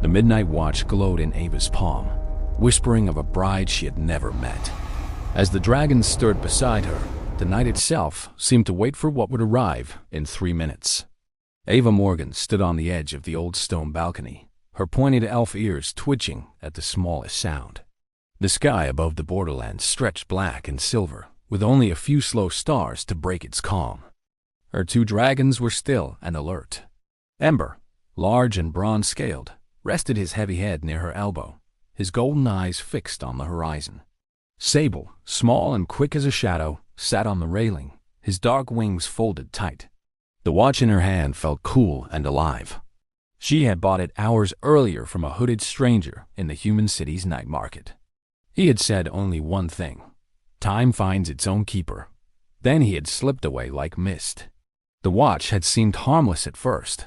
The midnight watch glowed in Ava's palm, whispering of a bride she had never met. As the dragon stood beside her, the night itself seemed to wait for what would arrive in 3 minutes. Ava Morgan stood on the edge of the old stone balcony, her pointed elf ears twitching at the smallest sound. The sky above the borderlands stretched black and silver, with only a few slow stars to break its calm. Her 2 dragons were still and alert. Ember, large and bronze-scaled, rested his heavy head near her elbow, his golden eyes fixed on the horizon. Sable, small and quick as a shadow, sat on the railing, his dark wings folded tight. The watch in her hand felt cool and alive. She had bought it hours earlier from a hooded stranger in the human city's night market. He had said only one thing: time finds its own keeper. Then he had slipped away like mist. The watch had seemed harmless at first,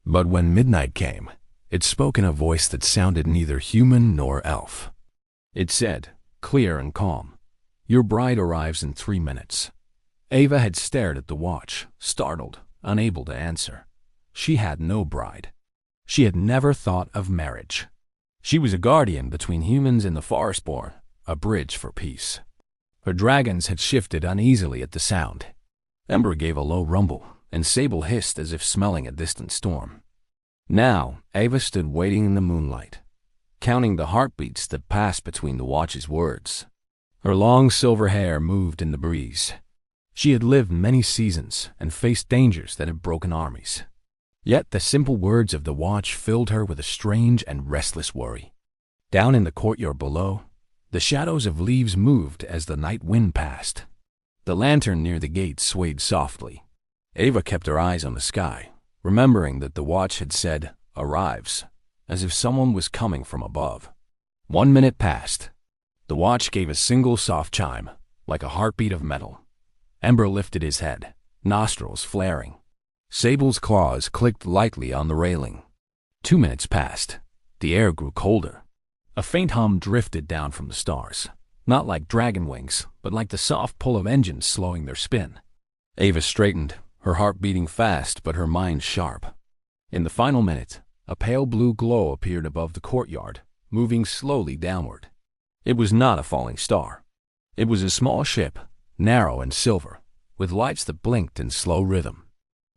but when midnight came, it spoke in a voice that sounded neither human nor elf. It said, clear and calm, "Your bride arrives in 3 minutes." Ava had stared at the watch, startled, unable to answer. She had no bride. She had never thought of marriage. She was a guardian between humans and the forestborn, a bridge for peace. Her dragons had shifted uneasily at the sound. Ember gave a low rumble, and Sable hissed as if smelling a distant storm. Now, Ava stood waiting in the moonlight, counting the heartbeats that passed between the watch's words. Her long silver hair moved in the breeze. She had lived many seasons and faced dangers that had broken armies. Yet the simple words of the watch filled her with a strange and restless worry. Down in the courtyard below, the shadows of leaves moved as the night wind passed. The lantern near the gate swayed softly. Ava kept her eyes on the sky, remembering that the watch had said, "Arrives," as if someone was coming from above. 1 minute passed. The watch gave a single soft chime, like a heartbeat of metal. Ember lifted his head, nostrils flaring. Sable's claws clicked lightly on the railing. 2 minutes passed. The air grew colder. A faint hum drifted down from the stars, not like dragon wings, but like the soft pull of engines slowing their spin. Ava straightened, her heart beating fast but her mind sharp. In the final minute, a pale blue glow appeared above the courtyard, moving slowly downward. It was not a falling star. It was a small ship, narrow and silver, with lights that blinked in slow rhythm.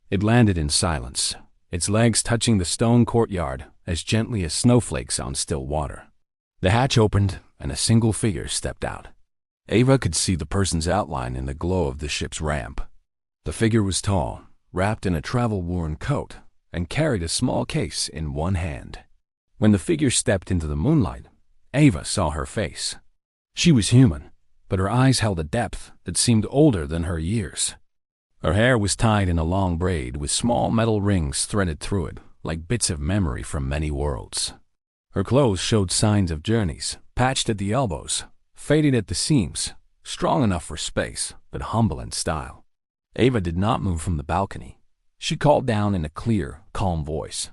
It landed in silence, its legs touching the stone courtyard as gently as snowflakes on still water. The hatch opened, and a single figure stepped out. Ava could see the person's outline in the glow of the ship's ramp. The figure was tall, wrapped in a travel-worn coat, and carried a small case in one hand. When the figure stepped into the moonlight, Ava saw her face. She was human, but her eyes held a depth that seemed older than her years. Her hair was tied in a long braid with small metal rings threaded through it, like bits of memory from many worlds. Her clothes showed signs of journeys, patched at the elbows, faded at the seams, strong enough for space, but humble in style. Ava did not move from the balcony. She called down in a clear, calm voice.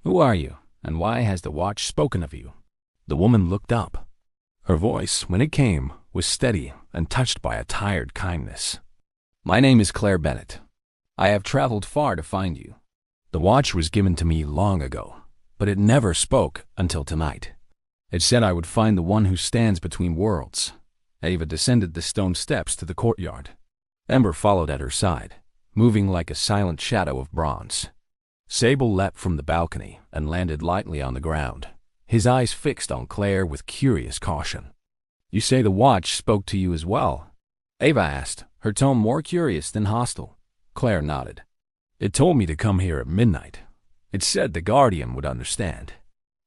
"Who are you, and why has the watch spoken of you?" The woman looked up. Her voice, when it came, was steady and touched by a tired kindness. "My name is Claire Bennett. I have traveled far to find you. The watch was given to me long ago, but it never spoke until tonight. It said I would find the one who stands between worlds." Ava descended the stone steps to the courtyard. Ember followed at her side, moving like a silent shadow of bronze. Sable leapt from the balcony and landed lightly on the ground, his eyes fixed on Claire with curious caution. "You say the watch spoke to you as well?" Ava asked, her tone more curious than hostile. Claire nodded. "It told me to come here at midnight. It said the guardian would understand.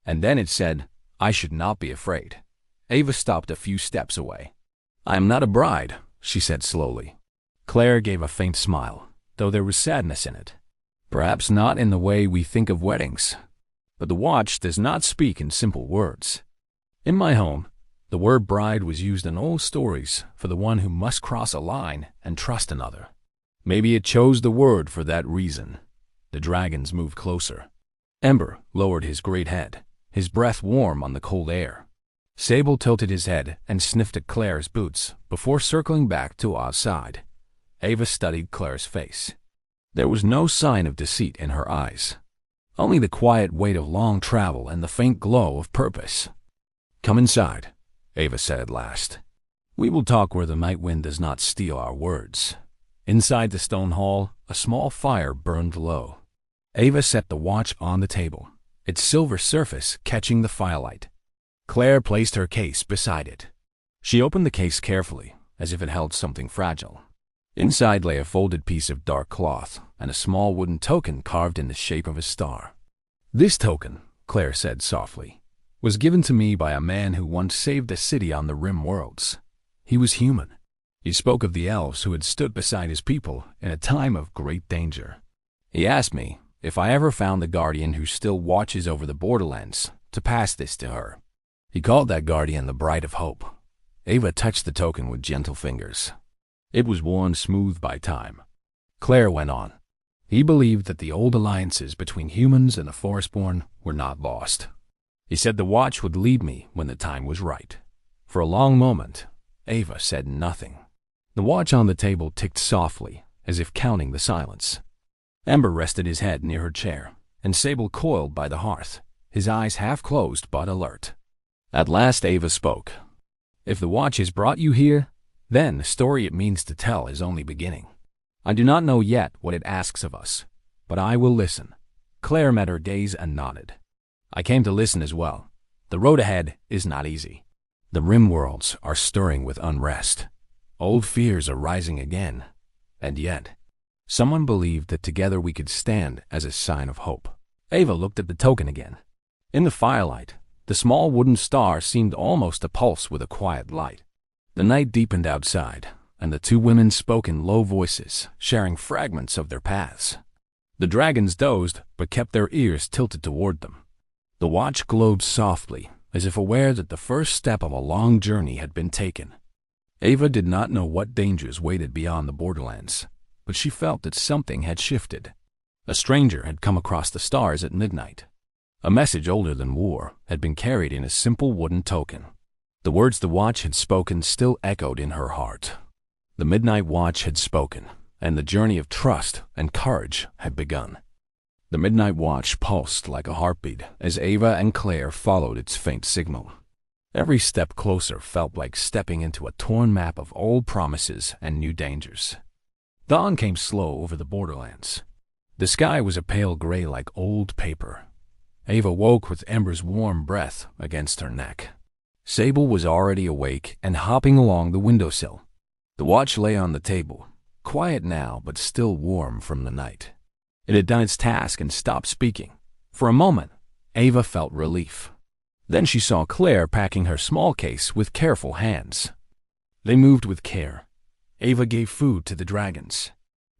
And then it said I should not be afraid." Ava stopped a few steps away. "I am not a bride," she said slowly. Claire gave a faint smile, though there was sadness in it. "Perhaps not in the way we think of weddings. But the watch does not speak in simple words. In my home, the word bride was used in old stories for the one who must cross a line and trust another. Maybe it chose the word for that reason." The dragons moved closer. Ember lowered his great head, his breath warm on the cold air. Sable tilted his head and sniffed at Claire's boots before circling back to outside. Ava studied Claire's face. There was no sign of deceit in her eyes. Only the quiet weight of long travel and the faint glow of purpose. "Come inside," Ava said at last. "We will talk where the night wind does not steal our words." Inside the stone hall, a small fire burned low. Ava set the watch on the table, its silver surface catching the firelight. Claire placed her case beside it. She opened the case carefully, as if it held something fragile. Inside lay a folded piece of dark cloth and a small wooden token carved in the shape of a star. "This token," Claire said softly, "was given to me by a man who once saved a city on the Rim Worlds. He was human. He spoke of the elves who had stood beside his people in a time of great danger. He asked me if I ever found the guardian who still watches over the borderlands to pass this to her. He called that guardian the Bride of Hope." Ava touched the token with gentle fingers. It was worn smooth by time. Claire went on. "He believed that the old alliances between humans and the Forestborn were not lost. He said the watch would lead me when the time was right." For a long moment, Ava said nothing. The watch on the table ticked softly, as if counting the silence. Ember rested his head near her chair, and Sable coiled by the hearth, his eyes half closed but alert. At last Ava spoke. "If the watch has brought you here, then the story it means to tell is only beginning. I do not know yet what it asks of us, but I will listen." Claire met her gaze and nodded. "I came to listen as well. The road ahead is not easy. The Rim Worlds are stirring with unrest. Old fears are rising again. And yet, someone believed that together we could stand as a sign of hope." Ava looked at the token again. In the firelight, the small wooden star seemed almost to pulse with a quiet light. The night deepened outside, and the two women spoke in low voices, sharing fragments of their paths. The dragons dozed, but kept their ears tilted toward them. The watch glowed softly, as if aware that the first step of a long journey had been taken. Ava did not know what dangers waited beyond the borderlands, but she felt that something had shifted. A stranger had come across the stars at midnight. A message older than war had been carried in a simple wooden token. The words the watch had spoken still echoed in her heart. The midnight watch had spoken, and the journey of trust and courage had begun. The midnight watch pulsed like a heartbeat as Ava and Claire followed its faint signal. Every step closer felt like stepping into a torn map of old promises and new dangers. Dawn came slow over the borderlands. The sky was a pale gray like old paper. Ava woke with Ember's warm breath against her neck. Sable was already awake and hopping along the windowsill. The watch lay on the table, quiet now but still warm from the night. It had done its task and stopped speaking. For a moment, Ava felt relief. Then she saw Claire packing her small case with careful hands. They moved with care. Ava gave food to the dragons.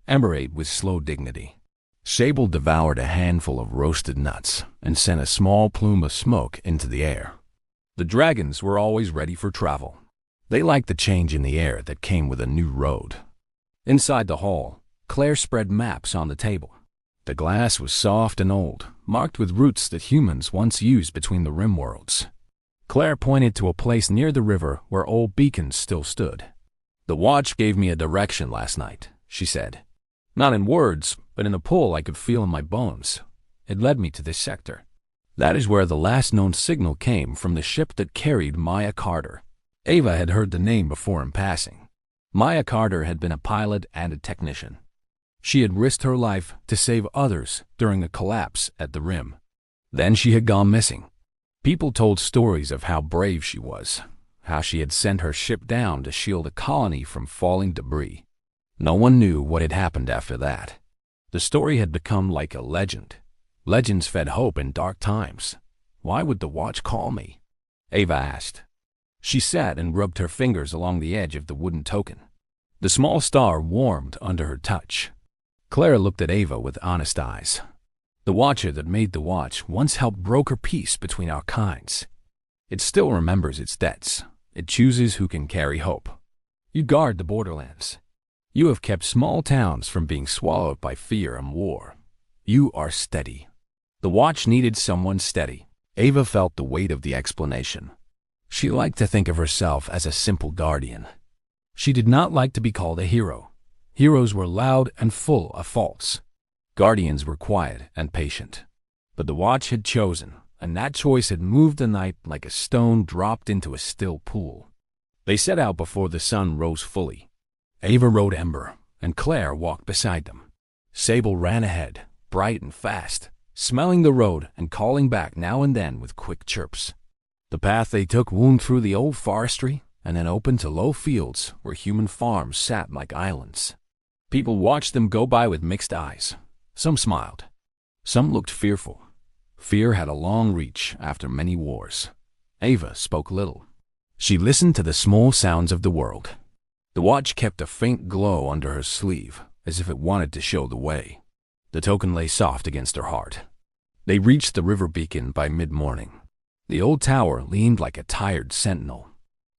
Ember ate with slow dignity. Sable devoured a handful of roasted nuts and sent a small plume of smoke into the air. The dragons were always ready for travel. They liked the change in the air that came with a new road. Inside the hall, Claire spread maps on the table. The glass was soft and old, marked with routes that humans once used between the Rim Worlds. Claire pointed to a place near the river where old beacons still stood. "The watch gave me a direction last night," she said. "Not in words, but in a pull I could feel in my bones. It led me to this sector. That is where the last known signal came from the ship that carried Maya Carter." Ava had heard the name before in passing. Maya Carter had been a pilot and a technician. She had risked her life to save others during a collapse at the Rim. Then she had gone missing. People told stories of how brave she was, how she had sent her ship down to shield a colony from falling debris. No one knew what had happened after that. The story had become like a legend. Legends fed hope in dark times. "Why would the watch call me?" Ava asked. She sat and rubbed her fingers along the edge of the wooden token. The small star warmed under her touch. Claire looked at Ava with honest eyes. "The watcher that made the watch once helped broker peace between our kinds. It still remembers its debts. It chooses who can carry hope. You guard the borderlands. You have kept small towns from being swallowed by fear and war. You are steady." The watch needed someone steady. Ava felt the weight of the explanation. She liked to think of herself as a simple guardian. She did not like to be called a hero. Heroes were loud and full of faults. Guardians were quiet and patient. But the watch had chosen, and that choice had moved the night like a stone dropped into a still pool. They set out before the sun rose fully. Ava rode Ember, and Claire walked beside them. Sable ran ahead, bright and fast, smelling the road and calling back now and then with quick chirps. The path they took wound through the old forestry and then opened to low fields where human farms sat like islands. People watched them go by with mixed eyes. Some smiled. Some looked fearful. Fear had a long reach after many wars. Ava spoke little. She listened to the small sounds of the world. The watch kept a faint glow under her sleeve, as if it wanted to show the way. The token lay soft against her heart. They reached the river beacon by mid-morning. The old tower leaned like a tired sentinel.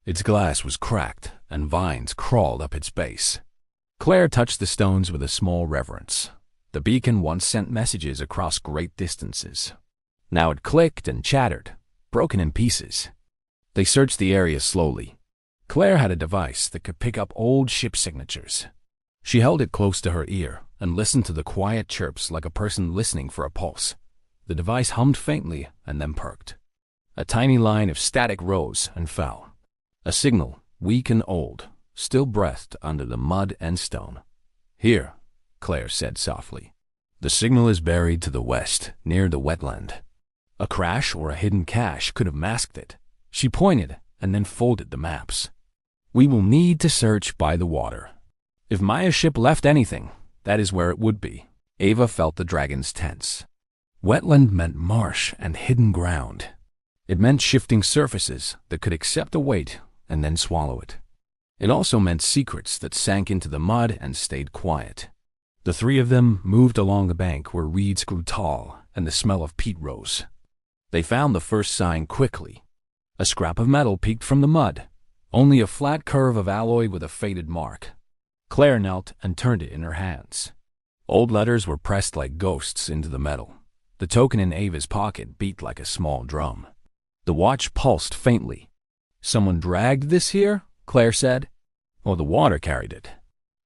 Its glass was cracked, and vines crawled up its base. Claire touched the stones with a small reverence. The beacon once sent messages across great distances. Now it clicked and chattered, broken in pieces. They searched the area slowly. Claire had a device that could pick up old ship signatures. She held it close to her ear and listened to the quiet chirps like a person listening for a pulse. The device hummed faintly and then perked. A tiny line of static rose and fell. A signal, weak and old, still breathed under the mud and stone. "Here," Claire said softly. "The signal is buried to the west, near the wetland." A crash or a hidden cache could have masked it. She pointed and then folded the maps. "We will need to search by the water. If Maya's ship left anything, that is where it would be." Ava felt the dragons tense. Wetland meant marsh and hidden ground. It meant shifting surfaces that could accept a weight and then swallow it. It also meant secrets that sank into the mud and stayed quiet. The three of them moved along the bank where reeds grew tall and the smell of peat rose. They found the first sign quickly. A scrap of metal peeked from the mud, only a flat curve of alloy with a faded mark. Claire knelt and turned it in her hands. Old letters were pressed like ghosts into the metal. The token in Ava's pocket beat like a small drum. The watch pulsed faintly. "Someone dragged this here?" Claire said. "Or the water carried it.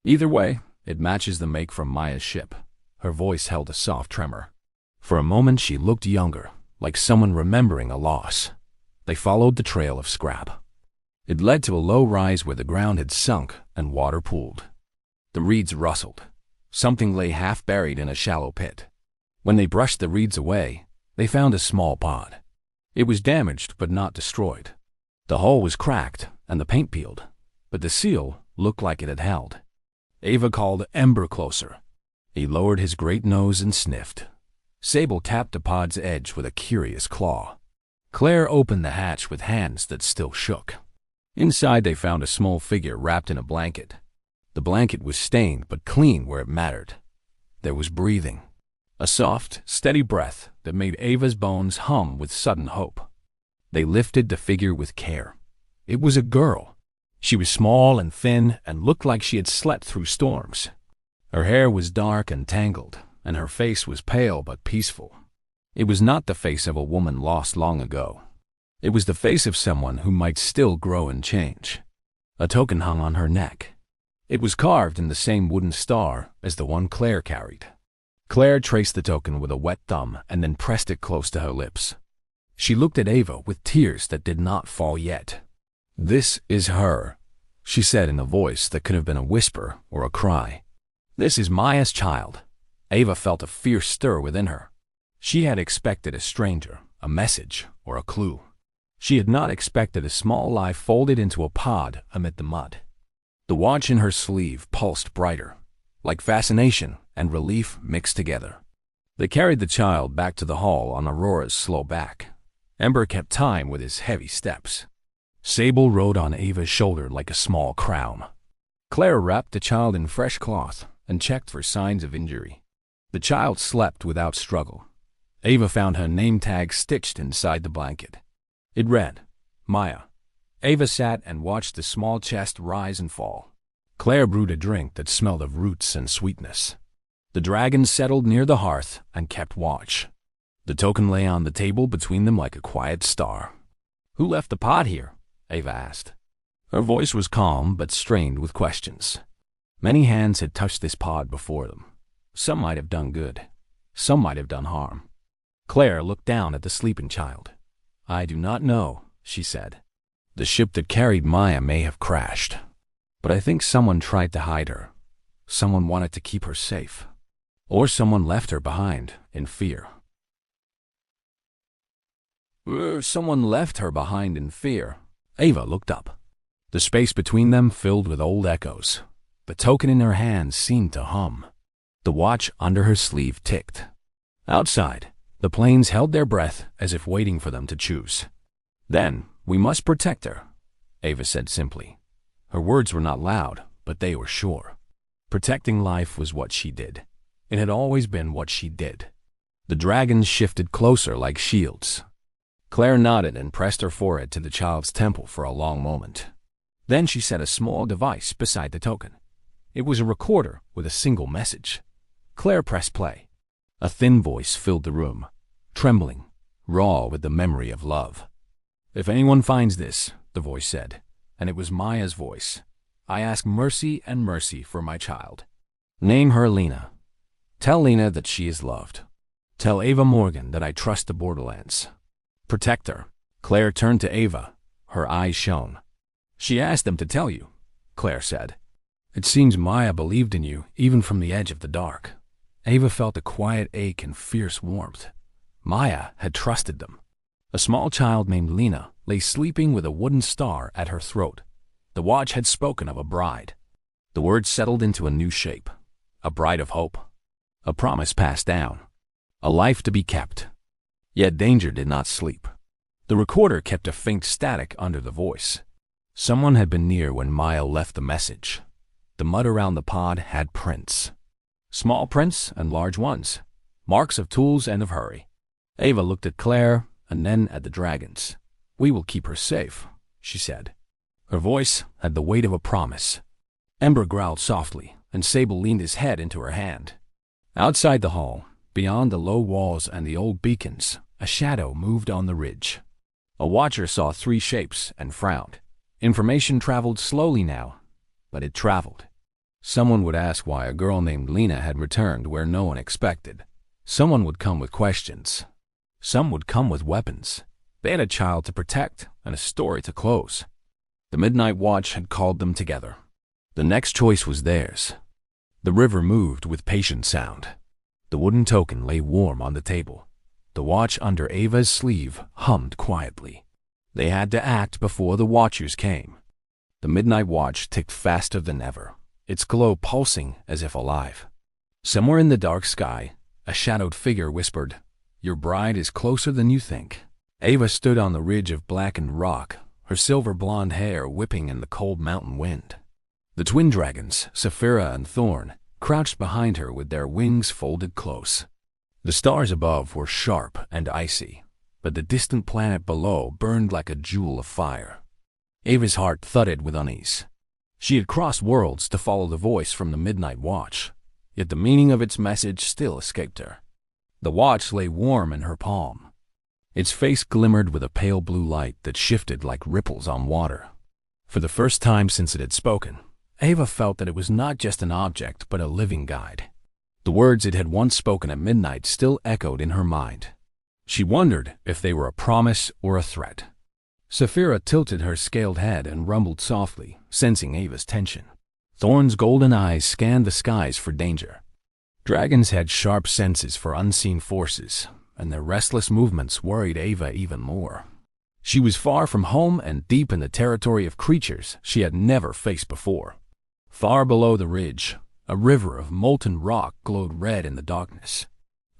Either way, it matches the make from Maya's ship." Her voice held a soft tremor. For a moment she looked younger, like someone remembering a loss. They followed the trail of scrap. It led to a low rise where the ground had sunk and water pooled. The reeds rustled. Something lay half buried in a shallow pit. When they brushed the reeds away, they found a small pod. It was damaged but not destroyed. The hull was cracked and the paint peeled, but the seal looked like it had held. Ava called Ember closer. He lowered his great nose and sniffed. Sable tapped the pod's edge with a curious claw. Claire opened the hatch with hands that still shook. Inside they found a small figure wrapped in a blanket. The blanket was stained but clean where it mattered. There was breathing. A soft, steady breath that made Ava's bones hum with sudden hope. They lifted the figure with care. It was a girl. She was small and thin and looked like she had slept through storms. Her hair was dark and tangled, and her face was pale but peaceful. It was not the face of a woman lost long ago. It was the face of someone who might still grow and change. A token hung on her neck. It was carved in the same wooden star as the one Claire carried. Claire traced the token with a wet thumb and then pressed it close to her lips. She looked at Ava with tears that did not fall yet. "This is her," she said in a voice that could have been a whisper or a cry. "This is Maya's child." Ava felt a fierce stir within her. She had expected a stranger, a message, or a clue. She had not expected a small life folded into a pod amid the mud. The watch in her sleeve pulsed brighter, like fascination and relief mixed together. They carried the child back to the hall on Aurora's slow back. Ember kept time with his heavy steps. Sable rode on Ava's shoulder like a small crown. Claire wrapped the child in fresh cloth and checked for signs of injury. The child slept without struggle. Ava found her name tag stitched inside the blanket. It read, Maya. Ava sat and watched the small chest rise and fall. Claire brewed a drink that smelled of roots and sweetness. The dragons settled near the hearth and kept watch. The token lay on the table between them like a quiet star. "Who left the pod here?" Ava asked. Her voice was calm but strained with questions. Many hands had touched this pod before them. Some might have done good. Some might have done harm. Claire looked down at the sleeping child. "I do not know," she said. "The ship that carried Maya may have crashed, but I think someone tried to hide her. Someone wanted to keep her safe. Or someone left her behind in fear." Someone left her behind in fear. Ava looked up. The space between them filled with old echoes. The token in her hand seemed to hum. The watch under her sleeve ticked. Outside, the planes held their breath as if waiting for them to choose. "Then, we must protect her," Ava said simply. Her words were not loud, but they were sure. Protecting life was what she did. It had always been what she did. The dragons shifted closer like shields. Claire nodded and pressed her forehead to the child's temple for a long moment. Then she set a small device beside the token. It was a recorder with a single message. Claire pressed play. A thin voice filled the room, trembling, raw with the memory of love. "If anyone finds this," the voice said, and it was Maya's voice, "I ask mercy and mercy for my child. Name her Lena. Tell Lena that she is loved. Tell Ava Morgan that I trust the Borderlands. Protect her." Claire turned to Ava. Her eyes shone. "She asked them to tell you," Claire said. "It seems Maya believed in you, even from the edge of the dark." Ava felt a quiet ache and fierce warmth. Maya had trusted them. A small child named Lena lay sleeping with a wooden star at her throat. The watch had spoken of a bride. The words settled into a new shape. A bride of hope. A promise passed down. A life to be kept. Yet danger did not sleep. The recorder kept a faint static under the voice. Someone had been near when Maya left the message. The mud around the pod had prints. Small prints and large ones. Marks of tools and of hurry. Ava looked at Claire and then at the dragons. "We will keep her safe," she said. Her voice had the weight of a promise. Ember growled softly, and Sable leaned his head into her hand. Outside the hall, beyond the low walls and the old beacons, a shadow moved on the ridge. A watcher saw three shapes and frowned. Information traveled slowly now, but it traveled. Someone would ask why a girl named Lena had returned where no one expected. Someone would come with questions. Some would come with weapons. They had a child to protect and a story to close. The Midnight Watch had called them together. The next choice was theirs. The river moved with patient sound. The wooden token lay warm on the table. The watch under Ava's sleeve hummed quietly. They had to act before the watchers came. The Midnight Watch ticked faster than ever, its glow pulsing as if alive. Somewhere in the dark sky, a shadowed figure whispered, "Your bride is closer than you think." Ava stood on the ridge of blackened rock, her silver blonde hair whipping in the cold mountain wind. The twin dragons, Saphira and Thorn, crouched behind her with their wings folded close. The stars above were sharp and icy, but the distant planet below burned like a jewel of fire. Ava's heart thudded with unease. She had crossed worlds to follow the voice from the Midnight Watch, yet the meaning of its message still escaped her. The watch lay warm in her palm. Its face glimmered with a pale blue light that shifted like ripples on water. For the first time since it had spoken, Ava felt that it was not just an object but a living guide. The words it had once spoken at midnight still echoed in her mind. She wondered if they were a promise or a threat. Saphira tilted her scaled head and rumbled softly, sensing Ava's tension. Thorn's golden eyes scanned the skies for danger. Dragons had sharp senses for unseen forces, and their restless movements worried Ava even more. She was far from home and deep in the territory of creatures she had never faced before. Far below the ridge, a river of molten rock glowed red in the darkness.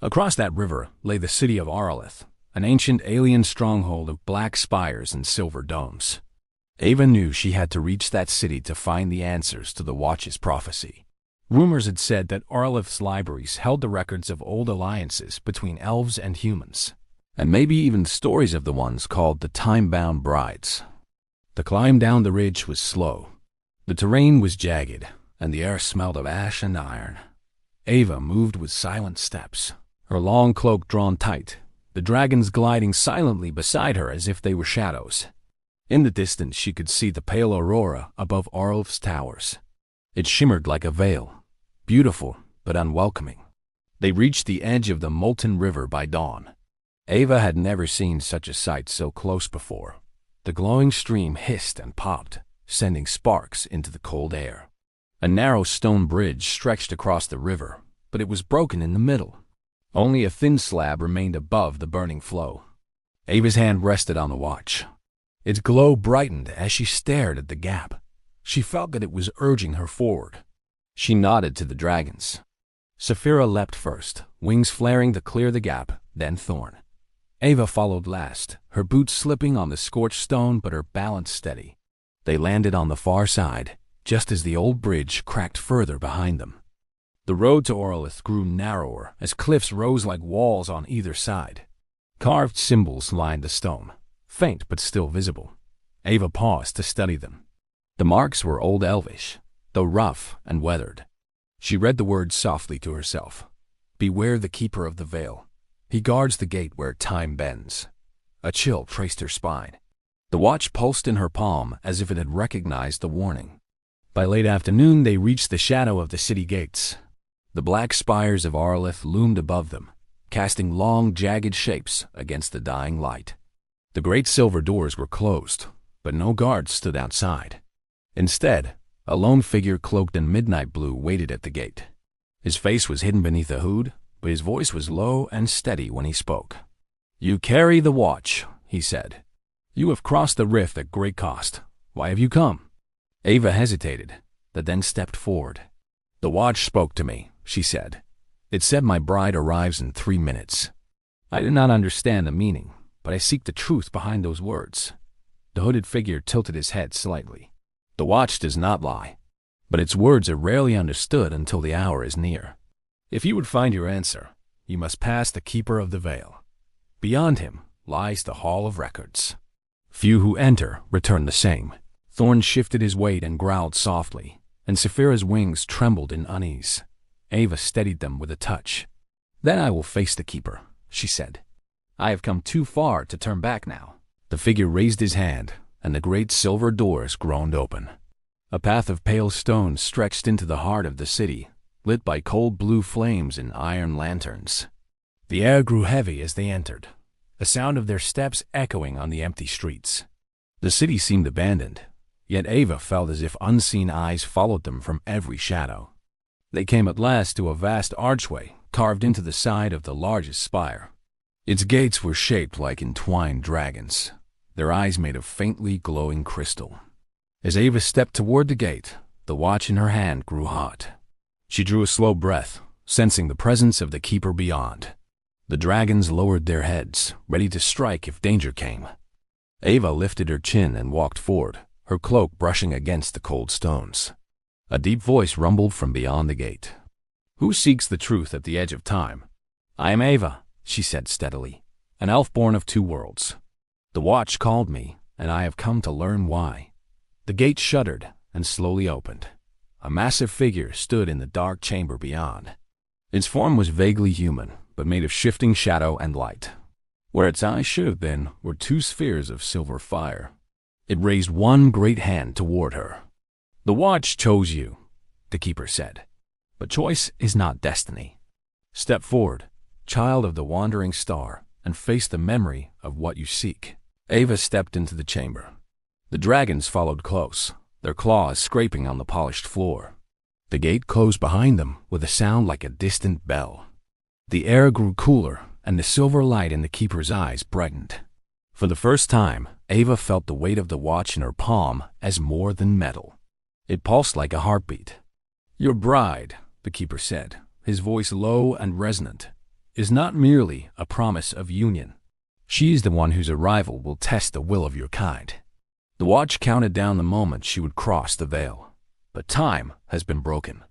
Across that river lay the city of Arleth, an ancient alien stronghold of black spires and silver domes. Ava knew she had to reach that city to find the answers to the Watch's prophecy. Rumors had said that Arleth's libraries held the records of old alliances between elves and humans, and maybe even stories of the ones called the time-bound brides. The climb down the ridge was slow. The terrain was jagged, and the air smelled of ash and iron. Ava moved with silent steps, her long cloak drawn tight, the dragons gliding silently beside her as if they were shadows. In the distance she could see the pale aurora above Arleth's towers. It shimmered like a veil, beautiful but unwelcoming. They reached the edge of the molten river by dawn. Ava had never seen such a sight so close before. The glowing stream hissed and popped, sending sparks into the cold air. A narrow stone bridge stretched across the river, but it was broken in the middle. Only a thin slab remained above the burning flow. Ava's hand rested on the watch. Its glow brightened as she stared at the gap. She felt that it was urging her forward. She nodded to the dragons. Saphira leapt first, wings flaring to clear the gap, then Thorn. Ava followed last, her boots slipping on the scorched stone but her balance steady. They landed on the far side, just as the old bridge cracked further behind them. The road to Orlith grew narrower as cliffs rose like walls on either side. Carved symbols lined the stone, faint but still visible. Ava paused to study them. The marks were Old Elvish, though rough and weathered. She read the words softly to herself. "Beware the keeper of the veil. He guards the gate where time bends." A chill traced her spine. The watch pulsed in her palm as if it had recognized the warning. By late afternoon, they reached the shadow of the city gates. The black spires of Orlith loomed above them, casting long, jagged shapes against the dying light. The great silver doors were closed, but no guards stood outside. Instead, a lone figure cloaked in midnight blue waited at the gate. His face was hidden beneath a hood, but his voice was low and steady when he spoke. "You carry the watch," he said. "You have crossed the rift at great cost. Why have you come?" Ava hesitated, but then stepped forward. "The watch spoke to me," she said. "It said my bride arrives in 3 minutes. I do not understand the meaning, but I seek the truth behind those words." The hooded figure tilted his head slightly. "The watch does not lie, but its words are rarely understood until the hour is near. If you would find your answer, you must pass the Keeper of the Veil. Beyond him lies the Hall of Records. Few who enter return the same." Thorn shifted his weight and growled softly, and Saphira's wings trembled in unease. Ava steadied them with a touch. "Then I will face the Keeper," she said. "I have come too far to turn back now." The figure raised his hand, and the great silver doors groaned open. A path of pale stone stretched into the heart of the city, lit by cold blue flames and iron lanterns. The air grew heavy as they entered, the sound of their steps echoing on the empty streets. The city seemed abandoned, yet Ava felt as if unseen eyes followed them from every shadow. They came at last to a vast archway carved into the side of the largest spire. Its gates were shaped like entwined dragons, their eyes made of faintly glowing crystal. As Ava stepped toward the gate, the watch in her hand grew hot. She drew a slow breath, sensing the presence of the Keeper beyond. The dragons lowered their heads, ready to strike if danger came. Ava lifted her chin and walked forward, her cloak brushing against the cold stones. A deep voice rumbled from beyond the gate. "Who seeks the truth at the edge of time?" "I am Ava," she said steadily, "an elf born of 2 worlds. The watch called me, and I have come to learn why." The gate shuddered and slowly opened. A massive figure stood in the dark chamber beyond. Its form was vaguely human, but made of shifting shadow and light. Where its eyes should have been were 2 spheres of silver fire. It raised one great hand toward her. "The watch chose you," the Keeper said, "but choice is not destiny. Step forward, child of the wandering star, and face the memory of what you seek." Ava stepped into the chamber. The dragons followed close, their claws scraping on the polished floor. The gate closed behind them with a sound like a distant bell. The air grew cooler, and the silver light in the Keeper's eyes brightened. For the first time, Ava felt the weight of the watch in her palm as more than metal. It pulsed like a heartbeat. "Your bride," the Keeper said, his voice low and resonant, "is not merely a promise of union. She is the one whose arrival will test the will of your kind." The watch counted down the moment she would cross the veil. But time has been broken.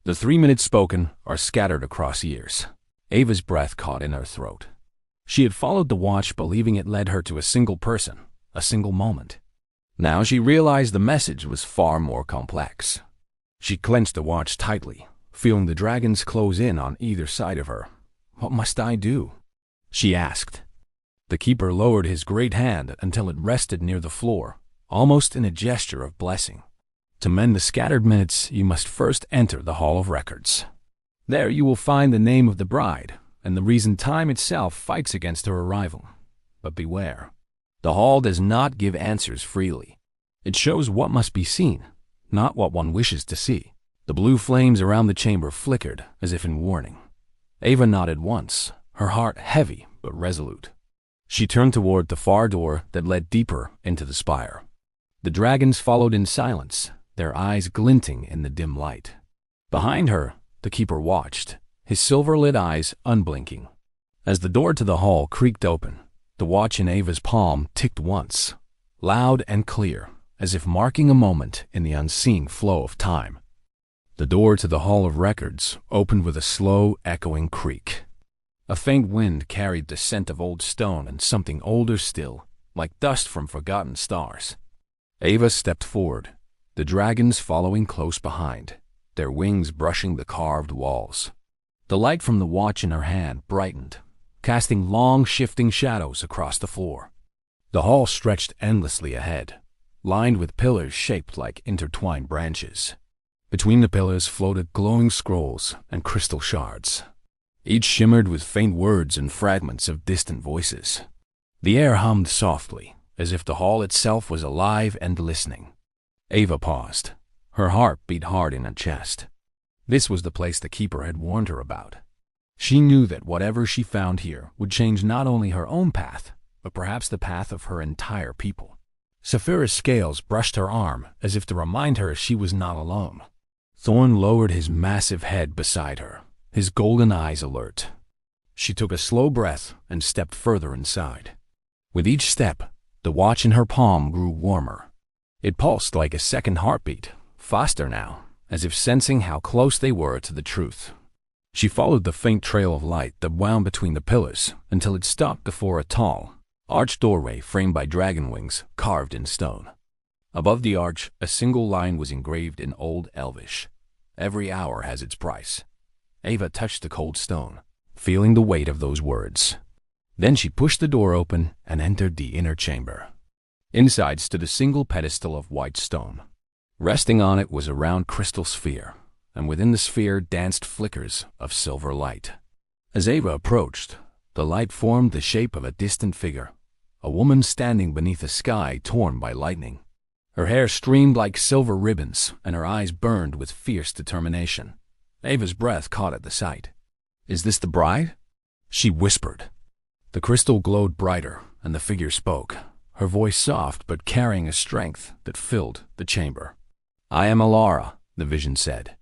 The 3 minutes spoken are scattered across years. Ava's breath caught in her throat. She had followed the watch believing it led her to a single person, a single moment. Now she realized the message was far more complex. She clenched the watch tightly, feeling the dragons close in on either side of her. "What must I do?" she asked. The Keeper lowered his great hand until it rested near the floor, almost in a gesture of blessing. "To mend the scattered minutes, you must first enter the Hall of Records. There you will find the name of the bride, and the reason time itself fights against her arrival. But beware. The hall does not give answers freely. It shows what must be seen, not what one wishes to see. The blue flames around the chamber flickered as if in warning. Ava nodded once, her heart heavy but resolute. She turned toward the far door that led deeper into the spire. The dragons followed in silence, their eyes glinting in the dim light. Behind her, the keeper watched, his silver-lit eyes unblinking. As the door to the hall creaked open, the watch in Ava's palm ticked once, loud and clear, as if marking a moment in the unseeing flow of time. The door to the Hall of Records opened with a slow, echoing creak. A faint wind carried the scent of old stone and something older still, like dust from forgotten stars. Ava stepped forward, the dragons following close behind, their wings brushing the carved walls. The light from the watch in her hand brightened, casting long, shifting shadows across the floor. The hall stretched endlessly ahead, lined with pillars shaped like intertwined branches. Between the pillars floated glowing scrolls and crystal shards. Each shimmered with faint words and fragments of distant voices. The air hummed softly, as if the hall itself was alive and listening. Ava paused. Her heart beat hard in her chest. This was the place the keeper had warned her about. She knew that whatever she found here would change not only her own path, but perhaps the path of her entire people. Saphira's scales brushed her arm as if to remind her she was not alone. Thorn lowered his massive head beside her, his golden eyes alert. She took a slow breath and stepped further inside. With each step, the watch in her palm grew warmer. It pulsed like a second heartbeat, faster now, as if sensing how close they were to the truth. She followed the faint trail of light that wound between the pillars until it stopped before a tall, arched doorway framed by dragon wings carved in stone. Above the arch, a single line was engraved in Old Elvish. "Every hour has its price." Ava touched the cold stone, feeling the weight of those words. Then she pushed the door open and entered the inner chamber. Inside stood a single pedestal of white stone. Resting on it was a round crystal sphere, and within the sphere danced flickers of silver light. As Ava approached, the light formed the shape of a distant figure, a woman standing beneath a sky torn by lightning. Her hair streamed like silver ribbons, and her eyes burned with fierce determination. Ava's breath caught at the sight. "Is this the bride?" she whispered. The crystal glowed brighter, and the figure spoke, her voice soft but carrying a strength that filled the chamber. "I am Alara," the vision said.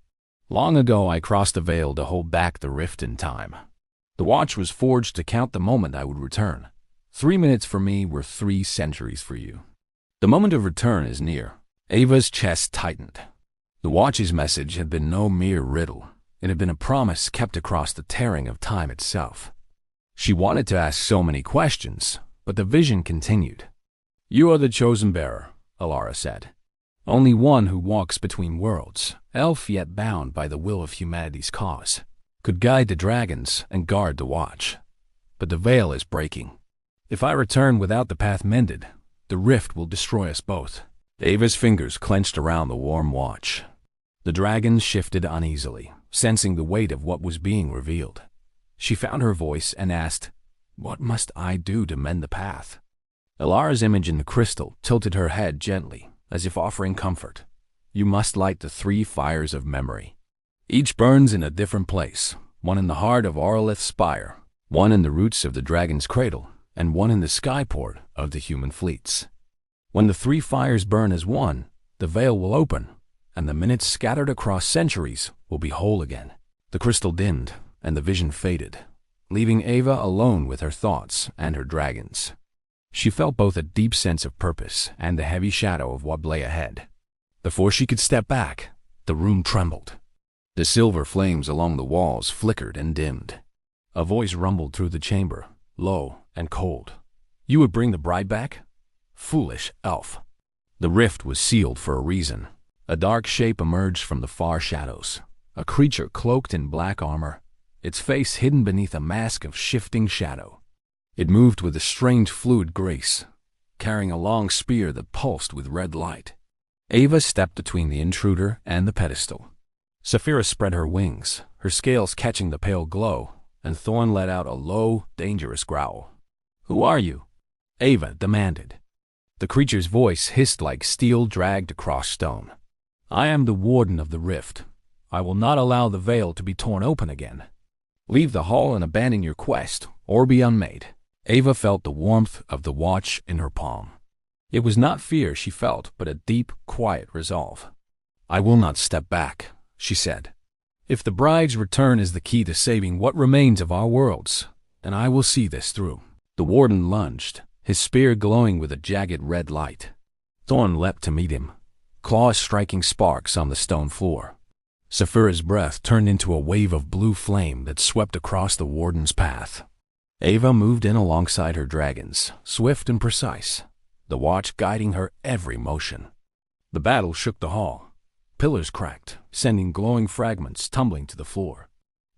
"Long ago I crossed the veil to hold back the rift in time. The watch was forged to count the moment I would return. 3 minutes for me were 3 centuries for you. The moment of return is near." Ava's chest tightened. The watch's message had been no mere riddle. It had been a promise kept across the tearing of time itself. She wanted to ask so many questions, but the vision continued. "You are the chosen bearer," Alara said. "Only one who walks between worlds, elf yet bound by the will of humanity's cause, could guide the dragons and guard the watch. But the veil is breaking. If I return without the path mended, the rift will destroy us both." Ava's fingers clenched around the warm watch. The dragons shifted uneasily, sensing the weight of what was being revealed. She found her voice and asked, "What must I do to mend the path?" Alara's image in the crystal tilted her head gently, as if offering comfort. "You must light the 3 fires of memory. Each burns in a different place, one in the heart of Auralith's spire, one in the roots of the dragon's cradle, and one in the skyport of the human fleets. When the 3 fires burn as one, the veil will open, and the minutes scattered across centuries will be whole again." The crystal dimmed, and the vision faded, leaving Ava alone with her thoughts and her dragons. She felt both a deep sense of purpose and the heavy shadow of what lay ahead. Before she could step back, the room trembled. The silver flames along the walls flickered and dimmed. A voice rumbled through the chamber, low and cold. "You would bring the bride back? Foolish elf." The rift was sealed for a reason. A dark shape emerged from the far shadows, a creature cloaked in black armor, its face hidden beneath a mask of shifting shadow. It moved with a strange fluid grace, carrying a long spear that pulsed with red light. Ava stepped between the intruder and the pedestal. Saphira spread her wings, her scales catching the pale glow, and Thorn let out a low, dangerous growl. "Who are you?" Ava demanded. The creature's voice hissed like steel dragged across stone. "I am the Warden of the Rift. I will not allow the veil to be torn open again. Leave the hall and abandon your quest, or be unmade." Ava felt the warmth of the watch in her palm. It was not fear she felt, but a deep, quiet resolve. "I will not step back," she said. "If the bride's return is the key to saving what remains of our worlds, then I will see this through." The warden lunged, his spear glowing with a jagged red light. Thorn leapt to meet him, claws striking sparks on the stone floor. Saphira's breath turned into a wave of blue flame that swept across the warden's path. Ava moved in alongside her dragons, swift and precise, the watch guiding her every motion. The battle shook the hall. Pillars cracked, sending glowing fragments tumbling to the floor.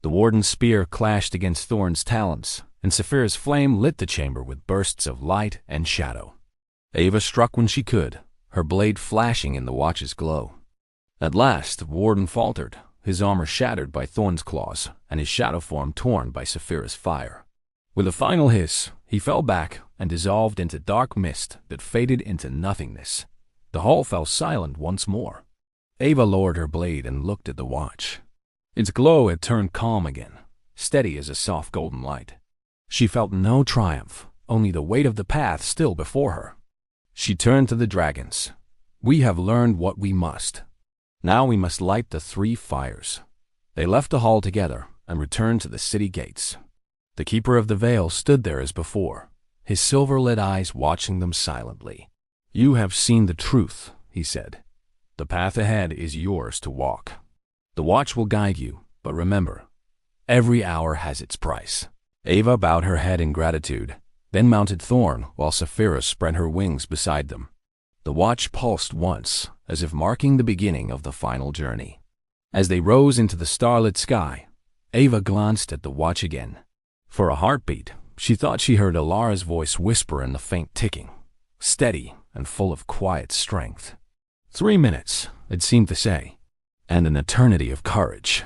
The warden's spear clashed against Thorn's talons, and Saphira's flame lit the chamber with bursts of light and shadow. Ava struck when she could, her blade flashing in the watch's glow. At last, the warden faltered, his armor shattered by Thorn's claws, and his shadow form torn by Saphira's fire. With a final hiss, he fell back and dissolved into dark mist that faded into nothingness. The hall fell silent once more. Ava lowered her blade and looked at the watch. Its glow had turned calm again, steady as a soft golden light. She felt no triumph, only the weight of the path still before her. She turned to the dragons. "We have learned what we must. Now we must light the 3 fires." They left the hall together and returned to the city gates. The Keeper of the Veil stood there as before, his silver-lit eyes watching them silently. "You have seen the truth," he said. "The path ahead is yours to walk. The watch will guide you, but remember, every hour has its price." Ava bowed her head in gratitude, then mounted Thorn while Saphira spread her wings beside them. The watch pulsed once, as if marking the beginning of the final journey. As they rose into the starlit sky, Ava glanced at the watch again. For a heartbeat, she thought she heard Alara's voice whisper in the faint ticking, steady and full of quiet strength. 3 minutes, it seemed to say, and an eternity of courage.